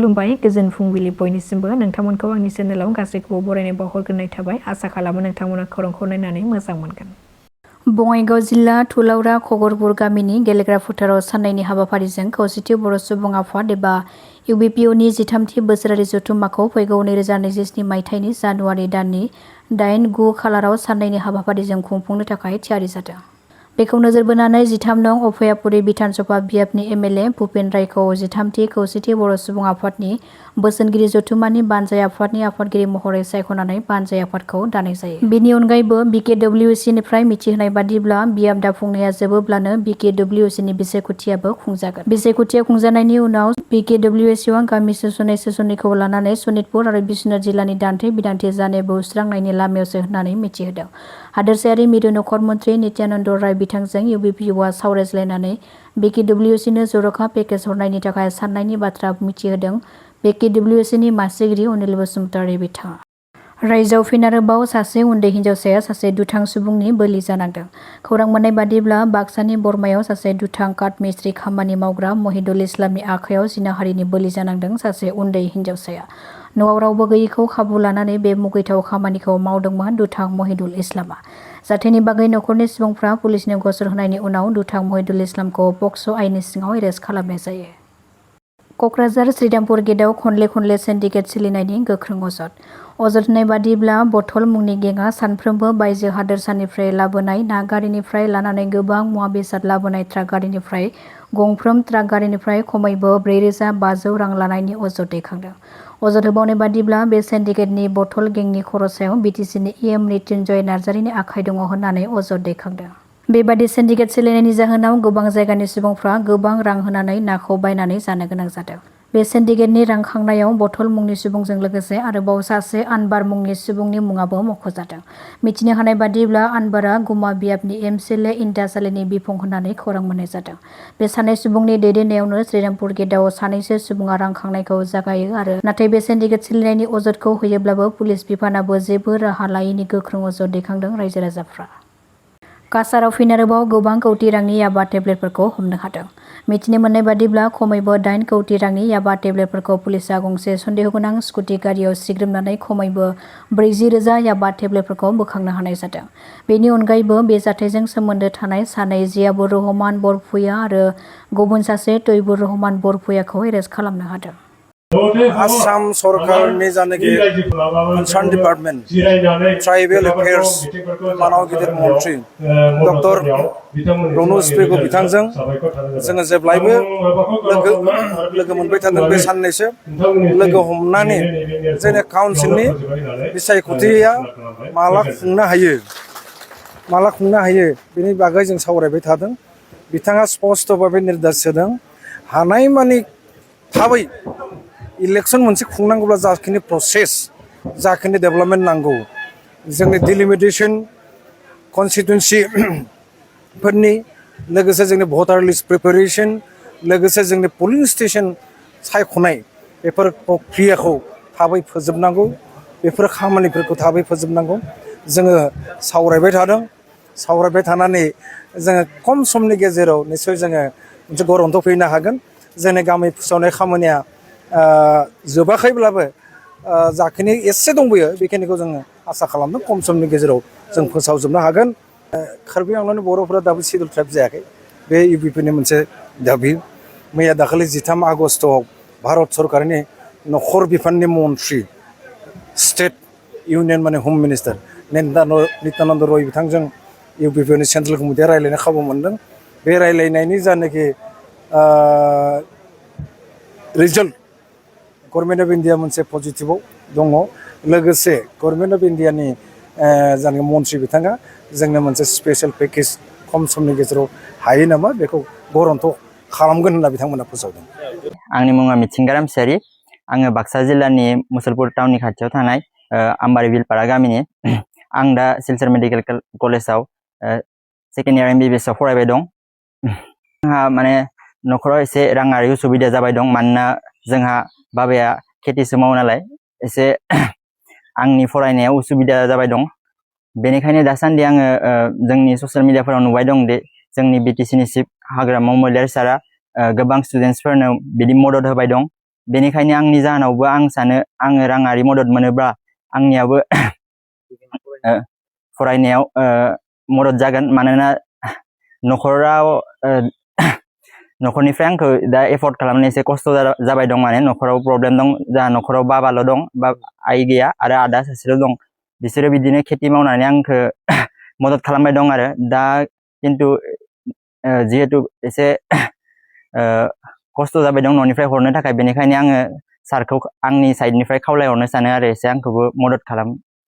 खुलुमबाय गोजोन फुंबिलि बयनिसिमबो नोंथांमोनखौ आंनि चेनेलाव गासैखौबो बरायनाय बावहरग्रोनाय थाबाय आसा खालामो नोंथांमोना खौरांखौ नायनानै मोजां मोनगोन। बङाइगाव जिल्ला थुलावरा खगरपुर गामिनि गेलेग्रा फोथाराव साननैनि हाबाफारिजों खौसेथि बर' सुबुं आफाद एबा UBPOनि 13थि बोसोरारि जथुम्माखौ फैगौ 2027 मायथाइनि जानुवारि दाननि 8-9 खालाराव साननैनि हाबाफारिजों खुंफुंनो थाखाय थियारि जादों। बेखौ नोजोर बोनानै 13 नं अभयापुरी बिधानसभा बियाबनि MLA भुपेन रायखौ 13थि खौसेथि बर' सुबुं आफादनि बोसोनगिरि जथुम्मानि बानजाय आफादनि आफादगिरि महरै सायख'नानै बानजाय आफादखौ दानाय जायो। बेनि अनगायैबो BKWCनिफ्राय मिथिहोनाय बादिब्ला बियाब दाफुंनाया जोबोब्लानो BKWCनि बिसायख'थियाबो खुंजागोन। बिसायख'थिया खुंजानायनि उनाव BKWCआ गामि सोसननायखौ लानानै सनितपुर आरो बिश्वनाथ जिल्लानि दान्थे बिदान्थे जानायबो सुस्रांनायनि लामायावसो होननानै मिथिहोदों। हादोरसायारि मिरु नखर मन्त्रि नित्यानन्द राय बिथांजों UBPOआ सावरायज्लायनानै BKWCनो जर'खा पेकेज हरनायनि थाखाय साननायनि बाथ्रा मिथिहोदों। BKWCनि मासिगिरि अनिल बसुमतारी बिथाङा रायजोआव फिन आरोबाव सासे उन्दै हिन्जावसाया सासे दुथां सुबुंनि बोलि जानांदों। खौरां मोननाय बादिब्ला बाक्सानि बरमायाव सासे दुथां काट मिस्ट्रि खामानि मावग्रा महिदुल इस्लामनि आखायाव जिनाहारिनि बोलि जानांदों सासे उन्दै हिन्जावसाया। न'आव रावबो गैयैखौ खाबु लानानै बे मुगैथाव खामानिखौ मावदोंमोन दुथां महिदुल इस्लामा। जाथायनि बागै नखरनि सुबुंफ्रा पुलिसनो गसर होनायनि उनाव दुथां महिदुल इस्लामखौ पक्स' आइननि सिङाव एरेस्ट खालामनाय जायो। क'क्राझार श्रीरामपुर गेटआव खनले सिन्डिकेट सोलिनायनि गोख्रों अजद होनाय बादिब्ला बथल मुंनि गेंआ सानफ्रोमबो बायजो हादोरसानिफ्राय लाबोनाय ना गारिनिफ्राय लानानै गोबां मुवा बेसाद लाबोनाय ट्राक गारिनिफ्राय गंफ्रोम ट्राक गारिनिफ्राय खमैबो 4,500 रां लानायनि अजद दैखांदों। अजद होबावनाय बादिब्ला बे सिन्डिकेटनि बथल गेंनि खर'सायाव BTCनि EM मृत्युन्जय नार्जारिनि आखाइ दङ होननानै अजद दैखांदों। बेबादि सिन्डिकेट सोलिनायनि जाहोनाव गोबां जायगानि सुबुंफ्रा गोबां रां होनानै नाखौ बायनानै जानो गोनां जादों। बे सिन्डिकेटनि रां खांनायाव बथल मुंनि सुबुंजों लोगोसे आरोबाव सासे आनबार मुंनि सुबुंनि मुङाबो मख'जादों। मिथिनो हानाय बादिब्ला आनबारा गुमा बियाबनि MCLA इन्दासालिनि बिफं होननानै खौरां मोननाय जादों। बे सानै सुबुंनि दैदेननायावनो श्रीरामपुर गेटआव सानैसो सुबुङा रां खांनायखौ जागायो आरो नाथाय बे सिन्डिकेट सोलिनायनि अजदखौ होयोब्लाबो पुलिस बिफानाबो जेबो राहा लायैनि गोख्रों अजद दैखांदों रायजो राजाफ्रा। काछाराव फिन आरोबाव गोबां कौटि रांनि याबा टेब्लेटफोरखौ हमनो हादों। मिथिनो मोननाय बादिब्ला खमैबो 8 कौटि रांनि याबा टेब्लेटफोरखौ पुलिसा गंसे सन्देहगोनां स्कुटि गारियाव सिग्रोमनानै खमैबो 40,000 याबा टेब्लेटफोरखौ बोखांनो हानाय जादों। बेनि अनगायैबो बे जाथायजों सोमोन्दो थानाय सानै जियाबुर रहमान बरफुया आरो गुबुन सासे तैबुर रहमान बरफुयाखौ एरेस्ट खालामनो हादों। आसाम सरकारनि जानाखि कनसार्न डिपार्टमेन्ट ट्राइबेल एफेयार्स मानाव गिदिर मन्त्रि डक्टर रनज पेगु बिथांजों जोङो जेब्लायबो लोगो मोनबाय थादों। बे साननैसो लोगो हमनानै जोंनि काउन्सिलनि बिसायख'थिया माला खुंनो हायो बेनि बागै जों सावरायबाय थादों। बिथाङा स्पष्ट भाबै निर्देश होदों हानायमानि थाबै इलेक्सन मोनसे खुंनांगौब्ला जाखिनि प्रसेस जाखिनि डेभेलपमेन्ट नांगौ जोंनि डिलिमिटेसन कनस्टिटुएन्सि फोरनि लोगोसे जोंनि भटार लिस्ट प्रिपेरेसन लोगोसे जोंनि पोलिं स्टेशन सायख'नाय बेफोर प्रक्रियाखौ थाबै फोजोबनांगौ। बेफोर खामानिफोरखौ थाबै फोजोबनांगौ जोङो सावरायबाय थानानै जोङो खम समनि गेजेराव निश्चय जोङो मोनसे गरन्थ फैनो हागोन। जोंनि गामि फोसावनाय खामानिया जोबाखैब्लाबो जाखिनि एसे दंबोयो बेखिनिखौ जोङो आसा खालामदों खम समनि गेजेराव जों फोसावजोबनो हागोन। कार्बि आंलंनि बर'फोरा दाबो सिडुल ट्राइब जायाखै बे UBPनि मोनसे दाबि। मैया दाखालि 13 आगस्टआव भारत सरकारनि नखर बिफाननि मन्त्रि स्टेट इउनियन माने हम मिनिस्टार नित्यानन्द रय बिथांजों UBPनि सेन्ट्रेल कमिटिया रायज्लायनो खाबु मोनदों। बे रायज्लायनायनि जानाखि रिजल्ट गभर्नमेन्ट अफ इन्डिया मोनसे पजिटिभाव दङ। लोगोसे गभर्नमेन्ट अफ इन्डियानि जानाखि मन्त्रि बिथाङा जोंनो मोनसे स्पेसियेल पेकेज खम समनि गेजेराव हायो नामा बेखौ गरन्थ खालामगोन होनना बिथांमोना फोसावदों। आंनि मुङा मिथिंगा रामसियारि। आङो बाक्सा जिल्लानि मुसलपुर टाउननि खाथियाव थानाय आम्बारि बिलपारा गामिनि। आं दा सिलचर मेडिकेल कलेजाव सेकेन्ड इयार MBBS आव फरायबाय दं। जोंहा माने न'खराव एसे राङारि उसुबिदा जाबाय दं मानोना जोंहा बाबाया खेथिसो मावो नालाय एसे आंनि फरायनायाव उसुबिदा जाबाय दं। बेनिखायनो दासान्दि आङो जोंनि ससियेल मिडियाफोराव नुबाय दं दि जोंनि BTCनि चिफ हाग्रामा मैलारि सारा गोबां स्टुडेन्टसफोरनो बिदि मदद होबाय दं। बेनिखायनो आंनि जाहोनावबो आं सानो आङो राङारि मदद मोनोब्ला आंनियाबो फरायनायाव मदद जागोन मानोना न'खराव न'खरनिफ्राय आंखौ दा एफर्ड खालामनो एसे खस्थ' जाबाय दं माने न'खराव प्रब्लेम दं जा न'खराव बाबाल' दं बा आइ गैया आरो आदा सासेल' दं बिसोरो बिदिनो खेथि मावनानै आंखौ मदद खालामबाय दं आरो दा खिन्थु जिहेतु एसे खस्थ' जाबाय दं न'निफ्राय हरनो थाखाय बेनिखायनो आङो सारखौ आंनि साइडनिफ्राय खावलायहरनो सानो आरो एसे आंखौबो मदद खालाम